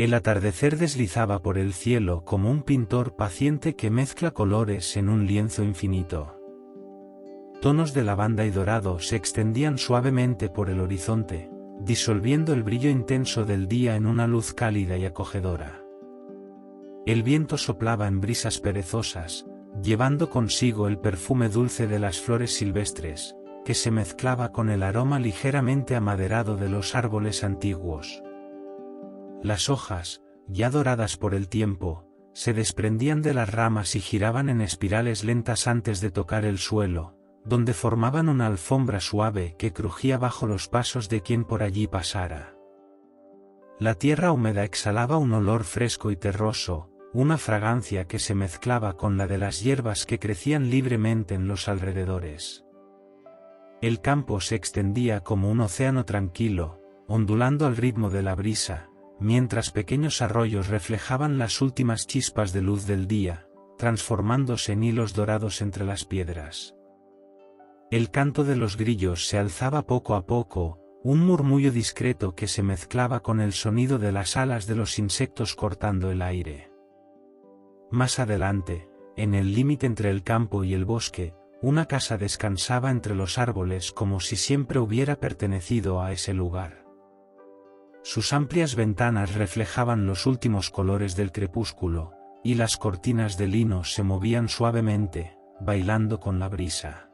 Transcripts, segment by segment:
El atardecer deslizaba por el cielo como un pintor paciente que mezcla colores en un lienzo infinito. Tonos de lavanda y dorado se extendían suavemente por el horizonte, disolviendo el brillo intenso del día en una luz cálida y acogedora. El viento soplaba en brisas perezosas, llevando consigo el perfume dulce de las flores silvestres, que se mezclaba con el aroma ligeramente amaderado de los árboles antiguos. Las hojas, ya doradas por el tiempo, se desprendían de las ramas y giraban en espirales lentas antes de tocar el suelo, donde formaban una alfombra suave que crujía bajo los pasos de quien por allí pasara. La tierra húmeda exhalaba un olor fresco y terroso, una fragancia que se mezclaba con la de las hierbas que crecían libremente en los alrededores. El campo se extendía como un océano tranquilo, ondulando al ritmo de la brisa, mientras pequeños arroyos reflejaban las últimas chispas de luz del día, transformándose en hilos dorados entre las piedras. El canto de los grillos se alzaba poco a poco, un murmullo discreto que se mezclaba con el sonido de las alas de los insectos cortando el aire. Más adelante, en el límite entre el campo y el bosque, una casa descansaba entre los árboles como si siempre hubiera pertenecido a ese lugar. Sus amplias ventanas reflejaban los últimos colores del crepúsculo, y las cortinas de lino se movían suavemente, bailando con la brisa.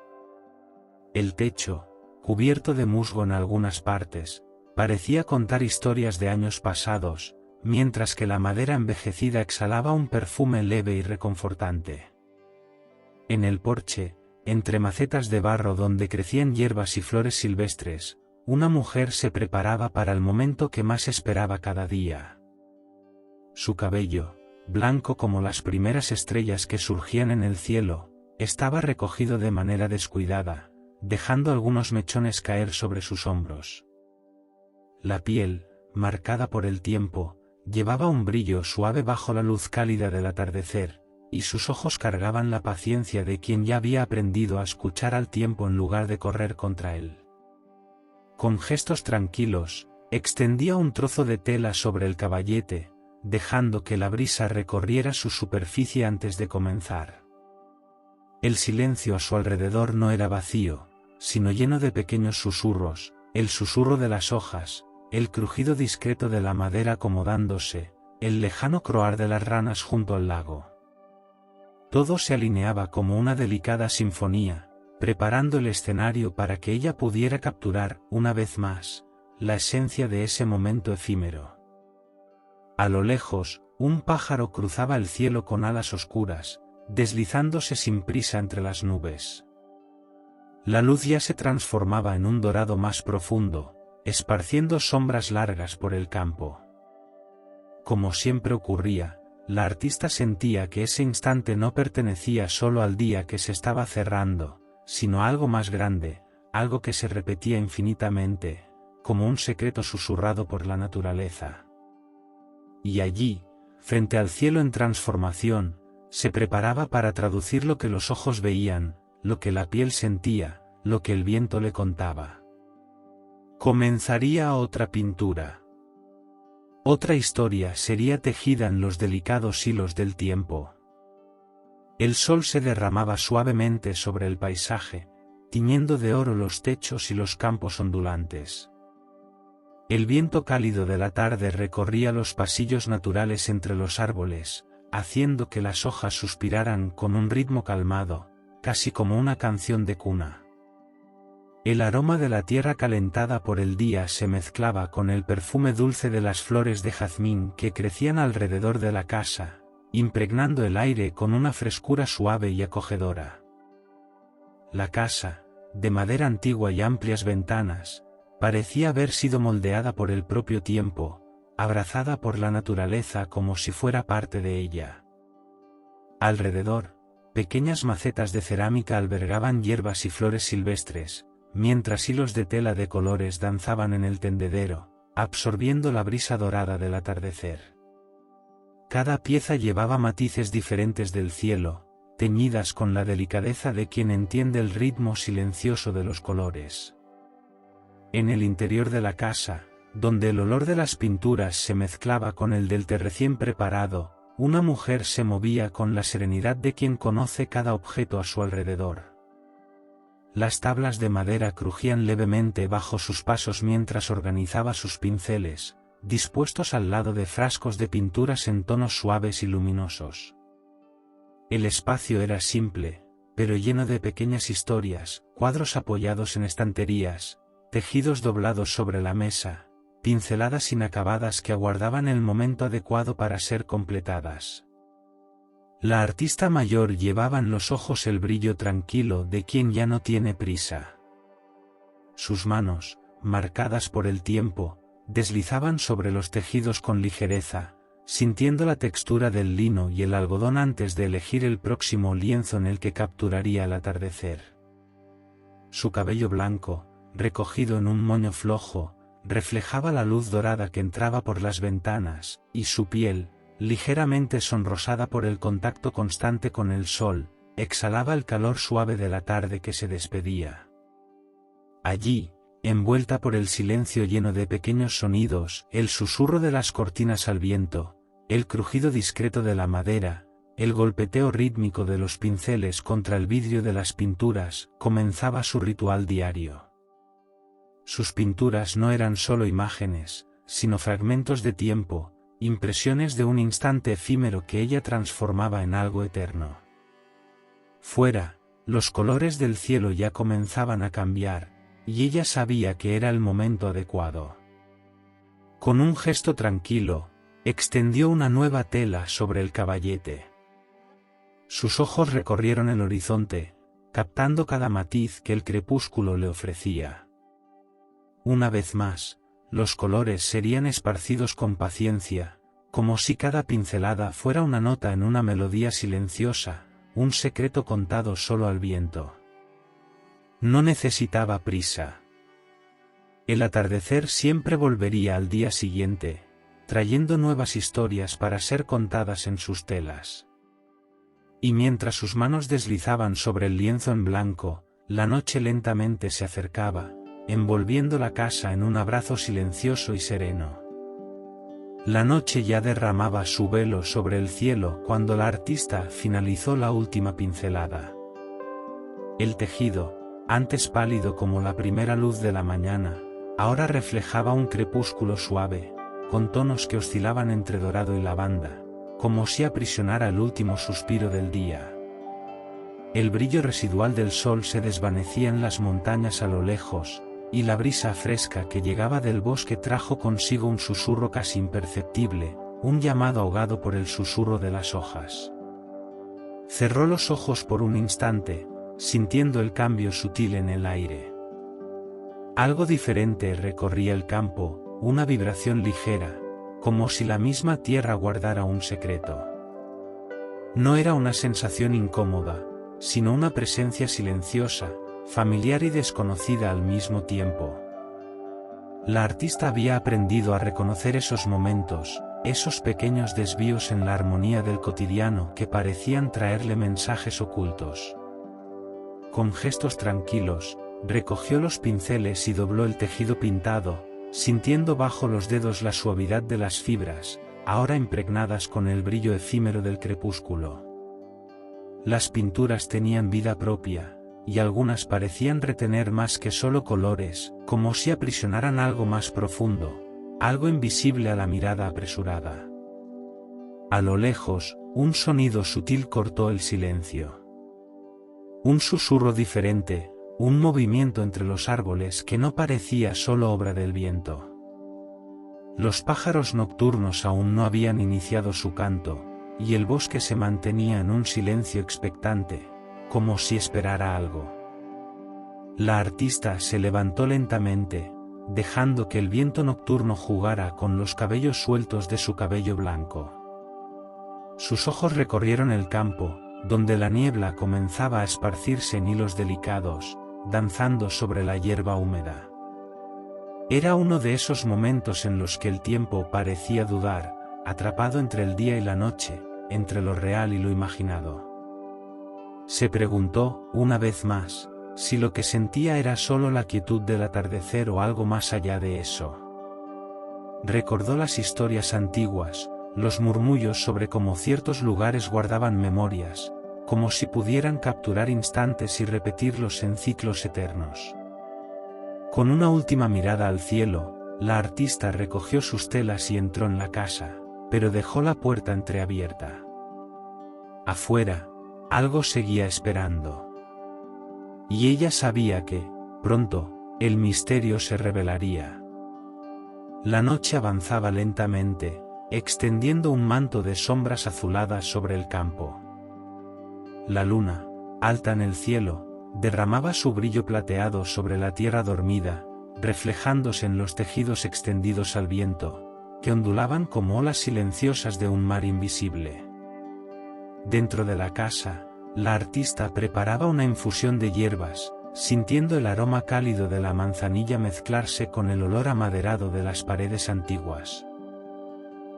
El techo, cubierto de musgo en algunas partes, parecía contar historias de años pasados, mientras que la madera envejecida exhalaba un perfume leve y reconfortante. En el porche, entre macetas de barro donde crecían hierbas y flores silvestres, una mujer se preparaba para el momento que más esperaba cada día. Su cabello, blanco como las primeras estrellas que surgían en el cielo, estaba recogido de manera descuidada, dejando algunos mechones caer sobre sus hombros. La piel, marcada por el tiempo, llevaba un brillo suave bajo la luz cálida del atardecer, y sus ojos cargaban la paciencia de quien ya había aprendido a escuchar al tiempo en lugar de correr contra él. Con gestos tranquilos, extendía un trozo de tela sobre el caballete, dejando que la brisa recorriera su superficie antes de comenzar. El silencio a su alrededor no era vacío, sino lleno de pequeños susurros, el susurro de las hojas, el crujido discreto de la madera acomodándose, el lejano croar de las ranas junto al lago. Todo se alineaba como una delicada sinfonía, preparando el escenario para que ella pudiera capturar, una vez más, la esencia de ese momento efímero. A lo lejos, un pájaro cruzaba el cielo con alas oscuras, deslizándose sin prisa entre las nubes. La luz ya se transformaba en un dorado más profundo, esparciendo sombras largas por el campo. Como siempre ocurría, la artista sentía que ese instante no pertenecía solo al día que se estaba cerrando, sino a algo más grande, algo que se repetía infinitamente, como un secreto susurrado por la naturaleza. Y allí, frente al cielo en transformación, se preparaba para traducir lo que los ojos veían, lo que la piel sentía, lo que el viento le contaba. Comenzaría otra pintura. Otra historia sería tejida en los delicados hilos del tiempo. El sol se derramaba suavemente sobre el paisaje, tiñendo de oro los techos y los campos ondulantes. El viento cálido de la tarde recorría los pasillos naturales entre los árboles, haciendo que las hojas suspiraran con un ritmo calmado, casi como una canción de cuna. El aroma de la tierra calentada por el día se mezclaba con el perfume dulce de las flores de jazmín que crecían alrededor de la casa, impregnando el aire con una frescura suave y acogedora. La casa, de madera antigua y amplias ventanas, parecía haber sido moldeada por el propio tiempo, abrazada por la naturaleza como si fuera parte de ella. Alrededor, pequeñas macetas de cerámica albergaban hierbas y flores silvestres, mientras hilos de tela de colores danzaban en el tendedero, absorbiendo la brisa dorada del atardecer. Cada pieza llevaba matices diferentes del cielo, teñidas con la delicadeza de quien entiende el ritmo silencioso de los colores. En el interior de la casa, donde el olor de las pinturas se mezclaba con el del té recién preparado, una mujer se movía con la serenidad de quien conoce cada objeto a su alrededor. Las tablas de madera crujían levemente bajo sus pasos mientras organizaba sus pinceles, dispuestos al lado de frascos de pinturas en tonos suaves y luminosos. El espacio era simple, pero lleno de pequeñas historias, cuadros apoyados en estanterías, tejidos doblados sobre la mesa, pinceladas inacabadas que aguardaban el momento adecuado para ser completadas. La artista mayor llevaba en los ojos el brillo tranquilo de quien ya no tiene prisa. Sus manos, marcadas por el tiempo, deslizaban sobre los tejidos con ligereza, sintiendo la textura del lino y el algodón antes de elegir el próximo lienzo en el que capturaría el atardecer. Su cabello blanco, recogido en un moño flojo, reflejaba la luz dorada que entraba por las ventanas, y su piel, ligeramente sonrosada por el contacto constante con el sol, exhalaba el calor suave de la tarde que se despedía. Allí, envuelta por el silencio lleno de pequeños sonidos, el susurro de las cortinas al viento, el crujido discreto de la madera, el golpeteo rítmico de los pinceles contra el vidrio de las pinturas, comenzaba su ritual diario. Sus pinturas no eran solo imágenes, sino fragmentos de tiempo, impresiones de un instante efímero que ella transformaba en algo eterno. Fuera, los colores del cielo ya comenzaban a cambiar, y ella sabía que era el momento adecuado. Con un gesto tranquilo, extendió una nueva tela sobre el caballete. Sus ojos recorrieron el horizonte, captando cada matiz que el crepúsculo le ofrecía. Una vez más, los colores serían esparcidos con paciencia, como si cada pincelada fuera una nota en una melodía silenciosa, un secreto contado solo al viento. No necesitaba prisa. El atardecer siempre volvería al día siguiente, trayendo nuevas historias para ser contadas en sus telas. Y mientras sus manos deslizaban sobre el lienzo en blanco, la noche lentamente se acercaba, envolviendo la casa en un abrazo silencioso y sereno. La noche ya derramaba su velo sobre el cielo cuando la artista finalizó la última pincelada. El tejido, antes pálido como la primera luz de la mañana, ahora reflejaba un crepúsculo suave, con tonos que oscilaban entre dorado y lavanda, como si aprisionara el último suspiro del día. El brillo residual del sol se desvanecía en las montañas a lo lejos, y la brisa fresca que llegaba del bosque trajo consigo un susurro casi imperceptible, un llamado ahogado por el susurro de las hojas. Cerró los ojos por un instante, sintiendo el cambio sutil en el aire. Algo diferente recorría el campo, una vibración ligera, como si la misma tierra guardara un secreto. No era una sensación incómoda, sino una presencia silenciosa, familiar y desconocida al mismo tiempo. La artista había aprendido a reconocer esos momentos, esos pequeños desvíos en la armonía del cotidiano que parecían traerle mensajes ocultos. Con gestos tranquilos, recogió los pinceles y dobló el tejido pintado, sintiendo bajo los dedos la suavidad de las fibras, ahora impregnadas con el brillo efímero del crepúsculo. Las pinturas tenían vida propia, y algunas parecían retener más que solo colores, como si aprisionaran algo más profundo, algo invisible a la mirada apresurada. A lo lejos, un sonido sutil cortó el silencio. Un susurro diferente, un movimiento entre los árboles que no parecía solo obra del viento. Los pájaros nocturnos aún no habían iniciado su canto, y el bosque se mantenía en un silencio expectante, como si esperara algo. La artista se levantó lentamente, dejando que el viento nocturno jugara con los cabellos sueltos de su cabello blanco. Sus ojos recorrieron el campo, donde la niebla comenzaba a esparcirse en hilos delicados, danzando sobre la hierba húmeda. Era uno de esos momentos en los que el tiempo parecía dudar, atrapado entre el día y la noche, entre lo real y lo imaginado. Se preguntó, una vez más, si lo que sentía era solo la quietud del atardecer o algo más allá de eso. Recordó las historias antiguas, los murmullos sobre cómo ciertos lugares guardaban memorias, como si pudieran capturar instantes y repetirlos en ciclos eternos. Con una última mirada al cielo, la artista recogió sus telas y entró en la casa, pero dejó la puerta entreabierta. Afuera, algo seguía esperando. Y ella sabía que, pronto, el misterio se revelaría. La noche avanzaba lentamente, extendiendo un manto de sombras azuladas sobre el campo. La luna, alta en el cielo, derramaba su brillo plateado sobre la tierra dormida, reflejándose en los tejidos extendidos al viento, que ondulaban como olas silenciosas de un mar invisible. Dentro de la casa, la artista preparaba una infusión de hierbas, sintiendo el aroma cálido de la manzanilla mezclarse con el olor amaderado de las paredes antiguas.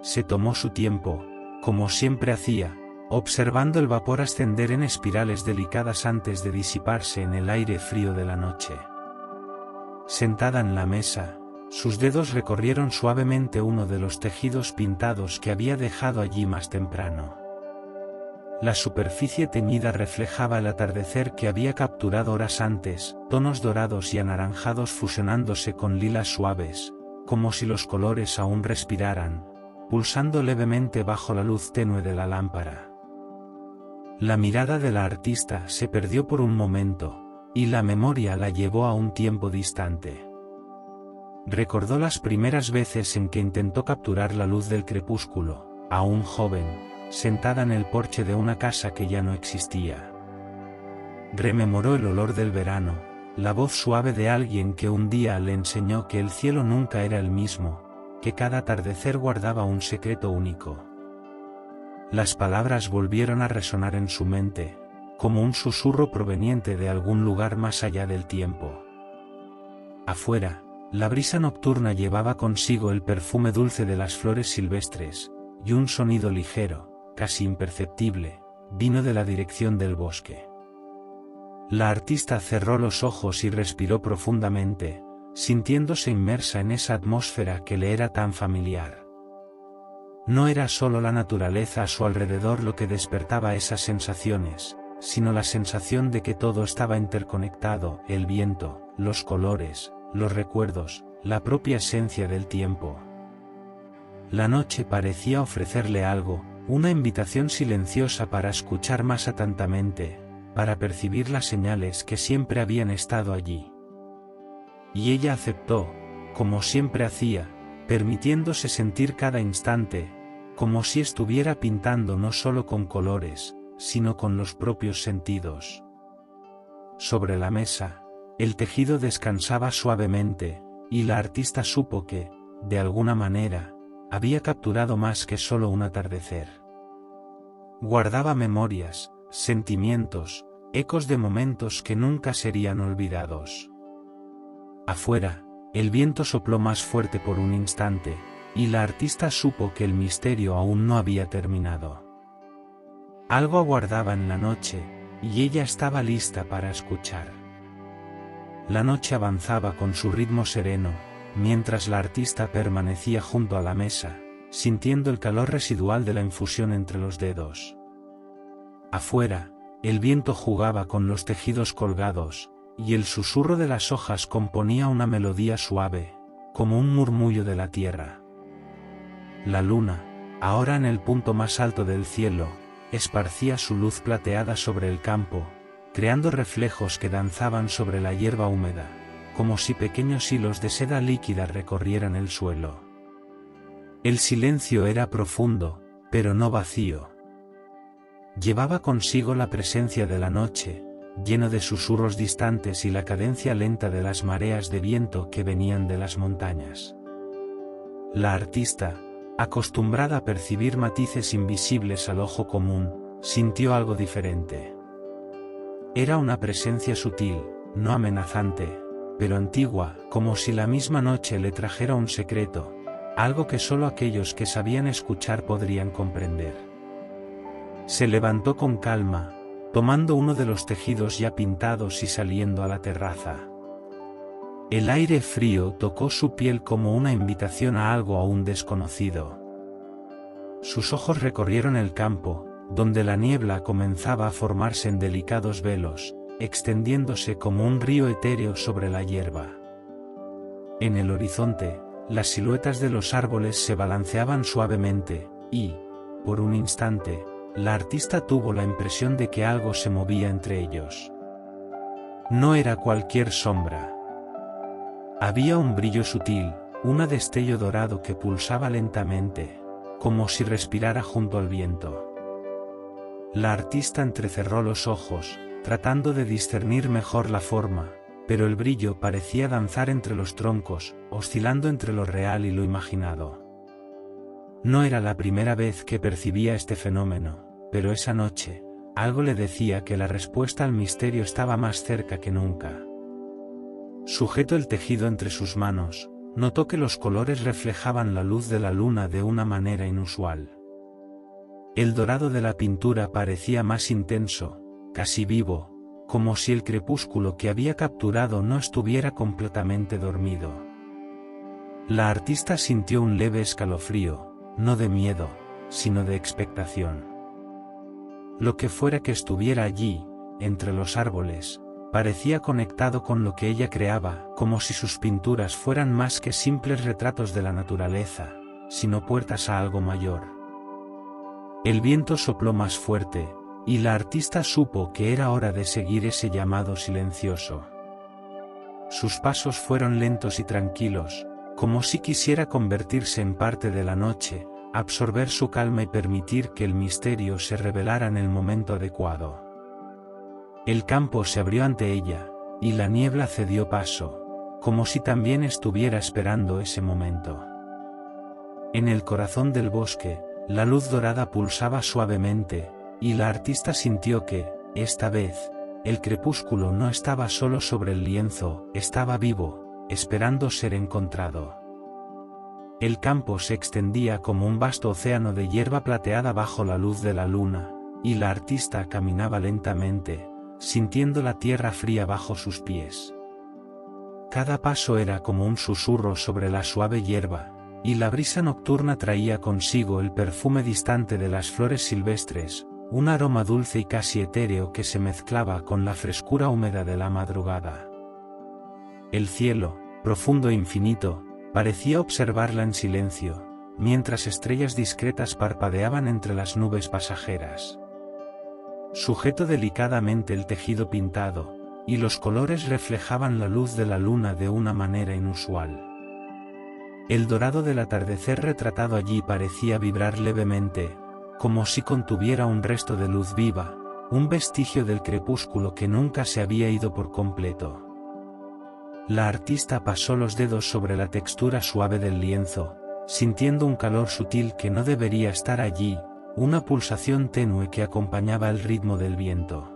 Se tomó su tiempo, como siempre hacía, observando el vapor ascender en espirales delicadas antes de disiparse en el aire frío de la noche. Sentada en la mesa, sus dedos recorrieron suavemente uno de los tejidos pintados que había dejado allí más temprano. La superficie teñida reflejaba el atardecer que había capturado horas antes, tonos dorados y anaranjados fusionándose con lilas suaves, como si los colores aún respiraran, pulsando levemente bajo la luz tenue de la lámpara. La mirada de la artista se perdió por un momento, y la memoria la llevó a un tiempo distante. Recordó las primeras veces en que intentó capturar la luz del crepúsculo, aún joven, sentada en el porche de una casa que ya no existía. Rememoró el olor del verano, la voz suave de alguien que un día le enseñó que el cielo nunca era el mismo, que cada atardecer guardaba un secreto único. Las palabras volvieron a resonar en su mente, como un susurro proveniente de algún lugar más allá del tiempo. Afuera, la brisa nocturna llevaba consigo el perfume dulce de las flores silvestres, y un sonido ligero, casi imperceptible, vino de la dirección del bosque. La artista cerró los ojos y respiró profundamente, sintiéndose inmersa en esa atmósfera que le era tan familiar. No era solo la naturaleza a su alrededor lo que despertaba esas sensaciones, sino la sensación de que todo estaba interconectado, el viento, los colores, los recuerdos, la propia esencia del tiempo. La noche parecía ofrecerle algo, una invitación silenciosa para escuchar más atentamente, para percibir las señales que siempre habían estado allí. Y ella aceptó, como siempre hacía, permitiéndose sentir cada instante, como si estuviera pintando no solo con colores, sino con los propios sentidos. Sobre la mesa, el tejido descansaba suavemente, y la artista supo que, de alguna manera, había capturado más que solo un atardecer. Guardaba memorias, sentimientos, ecos de momentos que nunca serían olvidados. Afuera, el viento sopló más fuerte por un instante, y la artista supo que el misterio aún no había terminado. Algo aguardaba en la noche, y ella estaba lista para escuchar. La noche avanzaba con su ritmo sereno, mientras la artista permanecía junto a la mesa, sintiendo el calor residual de la infusión entre los dedos. Afuera, el viento jugaba con los tejidos colgados, y el susurro de las hojas componía una melodía suave, como un murmullo de la tierra. La luna, ahora en el punto más alto del cielo, esparcía su luz plateada sobre el campo, creando reflejos que danzaban sobre la hierba húmeda, como si pequeños hilos de seda líquida recorrieran el suelo. El silencio era profundo, pero no vacío. Llevaba consigo la presencia de la noche, lleno de susurros distantes y la cadencia lenta de las mareas de viento que venían de las montañas. La artista, acostumbrada a percibir matices invisibles al ojo común, sintió algo diferente. Era una presencia sutil, no amenazante, pero antigua, como si la misma noche le trajera un secreto, algo que solo aquellos que sabían escuchar podrían comprender. Se levantó con calma, tomando uno de los tejidos ya pintados y saliendo a la terraza. El aire frío tocó su piel como una invitación a algo aún desconocido. Sus ojos recorrieron el campo, donde la niebla comenzaba a formarse en delicados velos, extendiéndose como un río etéreo sobre la hierba. En el horizonte, las siluetas de los árboles se balanceaban suavemente, y, por un instante, la artista tuvo la impresión de que algo se movía entre ellos. No era cualquier sombra. Había un brillo sutil, un destello dorado que pulsaba lentamente, como si respirara junto al viento. La artista entrecerró los ojos, tratando de discernir mejor la forma, pero el brillo parecía danzar entre los troncos, oscilando entre lo real y lo imaginado. No era la primera vez que percibía este fenómeno, pero esa noche, algo le decía que la respuesta al misterio estaba más cerca que nunca. Sujeto el tejido entre sus manos, notó que los colores reflejaban la luz de la luna de una manera inusual. El dorado de la pintura parecía más intenso, casi vivo, como si el crepúsculo que había capturado no estuviera completamente dormido. La artista sintió un leve escalofrío, no de miedo, sino de expectación. Lo que fuera que estuviera allí, entre los árboles, parecía conectado con lo que ella creaba, como si sus pinturas fueran más que simples retratos de la naturaleza, sino puertas a algo mayor. El viento sopló más fuerte, y la artista supo que era hora de seguir ese llamado silencioso. Sus pasos fueron lentos y tranquilos, como si quisiera convertirse en parte de la noche, absorber su calma y permitir que el misterio se revelara en el momento adecuado. El campo se abrió ante ella, y la niebla cedió paso, como si también estuviera esperando ese momento. En el corazón del bosque, la luz dorada pulsaba suavemente, y la artista sintió que, esta vez, el crepúsculo no estaba solo sobre el lienzo, estaba vivo, esperando ser encontrado. El campo se extendía como un vasto océano de hierba plateada bajo la luz de la luna, y la artista caminaba lentamente, sintiendo la tierra fría bajo sus pies. Cada paso era como un susurro sobre la suave hierba, y la brisa nocturna traía consigo el perfume distante de las flores silvestres, un aroma dulce y casi etéreo que se mezclaba con la frescura húmeda de la madrugada. El cielo, profundo e infinito, parecía observarla en silencio, mientras estrellas discretas parpadeaban entre las nubes pasajeras. Sujetó delicadamente el tejido pintado, y los colores reflejaban la luz de la luna de una manera inusual. El dorado del atardecer retratado allí parecía vibrar levemente, como si contuviera un resto de luz viva, un vestigio del crepúsculo que nunca se había ido por completo. La artista pasó los dedos sobre la textura suave del lienzo, sintiendo un calor sutil que no debería estar allí, una pulsación tenue que acompañaba el ritmo del viento.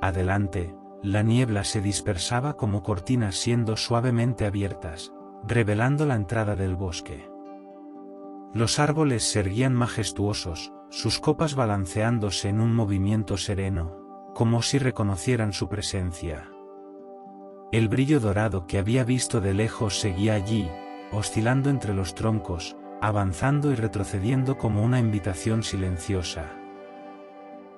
Adelante, la niebla se dispersaba como cortinas siendo suavemente abiertas, revelando la entrada del bosque. Los árboles se erguían majestuosos, sus copas balanceándose en un movimiento sereno, como si reconocieran su presencia. El brillo dorado que había visto de lejos seguía allí, oscilando entre los troncos, avanzando y retrocediendo como una invitación silenciosa.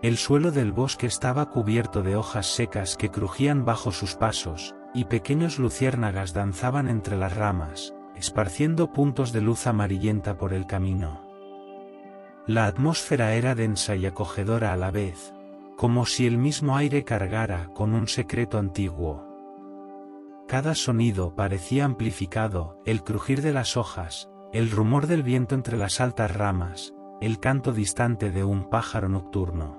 El suelo del bosque estaba cubierto de hojas secas que crujían bajo sus pasos, y pequeños luciérnagas danzaban entre las ramas, esparciendo puntos de luz amarillenta por el camino. La atmósfera era densa y acogedora a la vez, como si el mismo aire cargara con un secreto antiguo. Cada sonido parecía amplificado, el crujir de las hojas, el rumor del viento entre las altas ramas, el canto distante de un pájaro nocturno.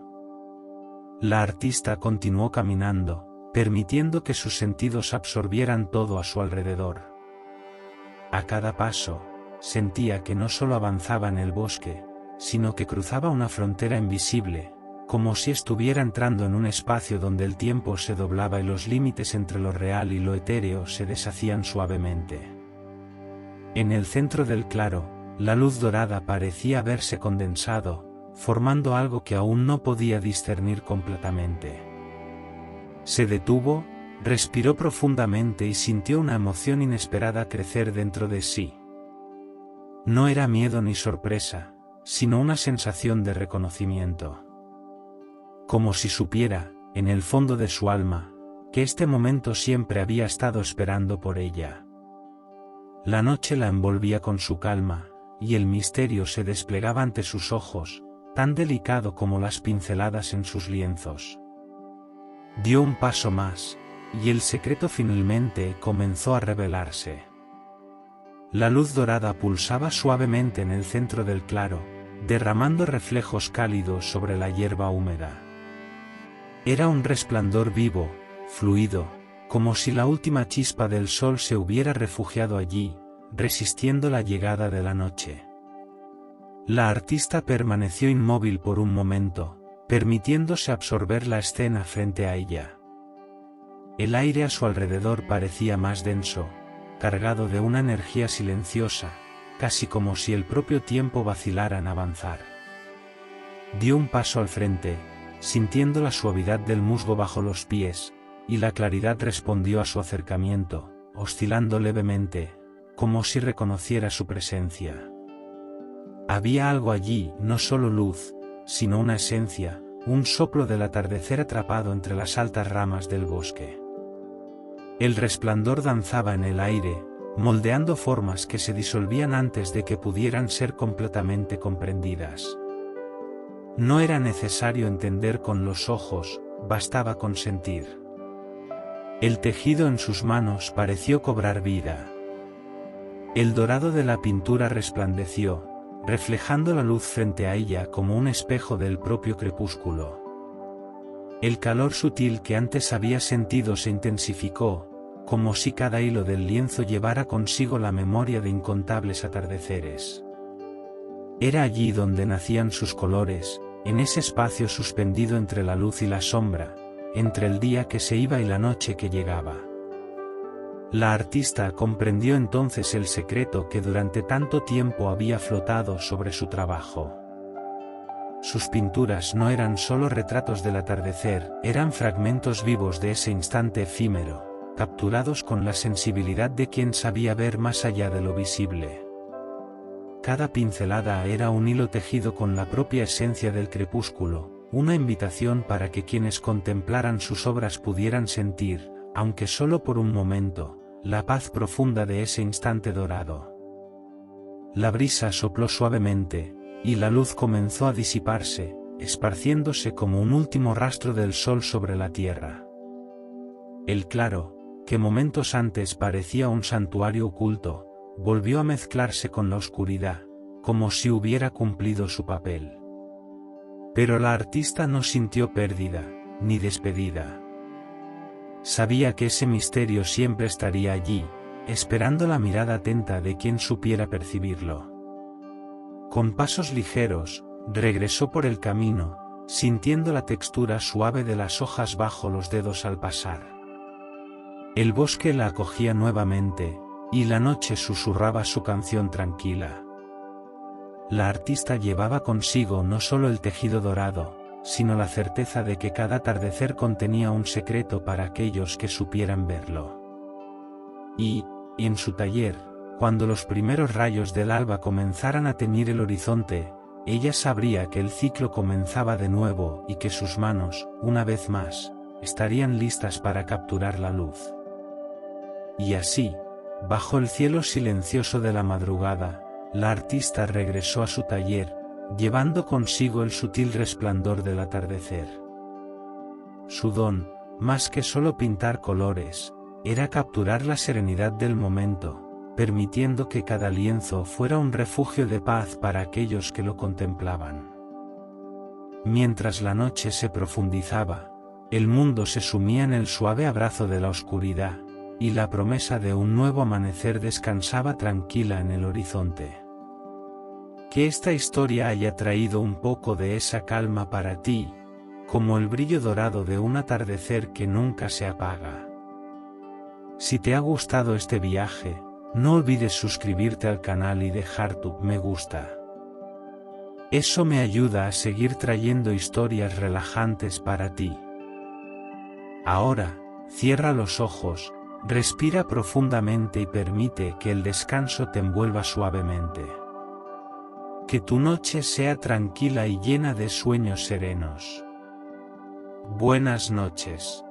La artista continuó caminando, permitiendo que sus sentidos absorbieran todo a su alrededor. A cada paso, sentía que no solo avanzaba en el bosque, sino que cruzaba una frontera invisible, como si estuviera entrando en un espacio donde el tiempo se doblaba y los límites entre lo real y lo etéreo se deshacían suavemente. En el centro del claro, la luz dorada parecía haberse condensado, formando algo que aún no podía discernir completamente. Se detuvo, Respiró profundamente y sintió una emoción inesperada crecer dentro de sí. No era miedo ni sorpresa, sino una sensación de reconocimiento. Como si supiera, en el fondo de su alma, que este momento siempre había estado esperando por ella. La noche la envolvía con su calma, y el misterio se desplegaba ante sus ojos, tan delicado como las pinceladas en sus lienzos. Dio un paso más, y el secreto finalmente comenzó a revelarse. La luz dorada pulsaba suavemente en el centro del claro, derramando reflejos cálidos sobre la hierba húmeda. Era un resplandor vivo, fluido, como si la última chispa del sol se hubiera refugiado allí, resistiendo la llegada de la noche. La artista permaneció inmóvil por un momento, permitiéndose absorber la escena frente a ella. El aire a su alrededor parecía más denso, cargado de una energía silenciosa, casi como si el propio tiempo vacilara en avanzar. Dio un paso al frente, sintiendo la suavidad del musgo bajo los pies, y la claridad respondió a su acercamiento, oscilando levemente, como si reconociera su presencia. Había algo allí, no solo luz, sino una esencia, un soplo del atardecer atrapado entre las altas ramas del bosque. El resplandor danzaba en el aire, moldeando formas que se disolvían antes de que pudieran ser completamente comprendidas. No era necesario entender con los ojos, bastaba con sentir. El tejido en sus manos pareció cobrar vida. El dorado de la pintura resplandeció, reflejando la luz frente a ella como un espejo del propio crepúsculo. El calor sutil que antes había sentido se intensificó, como si cada hilo del lienzo llevara consigo la memoria de incontables atardeceres. Era allí donde nacían sus colores, en ese espacio suspendido entre la luz y la sombra, entre el día que se iba y la noche que llegaba. La artista comprendió entonces el secreto que durante tanto tiempo había flotado sobre su trabajo. Sus pinturas no eran solo retratos del atardecer, eran fragmentos vivos de ese instante efímero, capturados con la sensibilidad de quien sabía ver más allá de lo visible. Cada pincelada era un hilo tejido con la propia esencia del crepúsculo, una invitación para que quienes contemplaran sus obras pudieran sentir, aunque solo por un momento, la paz profunda de ese instante dorado. La brisa sopló suavemente, y la luz comenzó a disiparse, esparciéndose como un último rastro del sol sobre la tierra. El claro, que momentos antes parecía un santuario oculto, volvió a mezclarse con la oscuridad, como si hubiera cumplido su papel. Pero la artista no sintió pérdida, ni despedida. Sabía que ese misterio siempre estaría allí, esperando la mirada atenta de quien supiera percibirlo. Con pasos ligeros, regresó por el camino, sintiendo la textura suave de las hojas bajo los dedos al pasar. El bosque la acogía nuevamente, y la noche susurraba su canción tranquila. La artista llevaba consigo no solo el tejido dorado, sino la certeza de que cada atardecer contenía un secreto para aquellos que supieran verlo. Y en su taller, cuando los primeros rayos del alba comenzaran a teñir el horizonte, ella sabría que el ciclo comenzaba de nuevo y que sus manos, una vez más, estarían listas para capturar la luz. Y así, bajo el cielo silencioso de la madrugada, la artista regresó a su taller, llevando consigo el sutil resplandor del atardecer. Su don, más que solo pintar colores, era capturar la serenidad del momento, permitiendo que cada lienzo fuera un refugio de paz para aquellos que lo contemplaban. Mientras la noche se profundizaba, el mundo se sumía en el suave abrazo de la oscuridad, y la promesa de un nuevo amanecer descansaba tranquila en el horizonte. Que esta historia haya traído un poco de esa calma para ti, como el brillo dorado de un atardecer que nunca se apaga. Si te ha gustado este viaje, no olvides suscribirte al canal y dejar tu me gusta. Eso me ayuda a seguir trayendo historias relajantes para ti. Ahora, Cierra los ojos, respira profundamente y permite que el descanso te envuelva suavemente. Que tu noche sea tranquila y llena de sueños serenos. Buenas noches.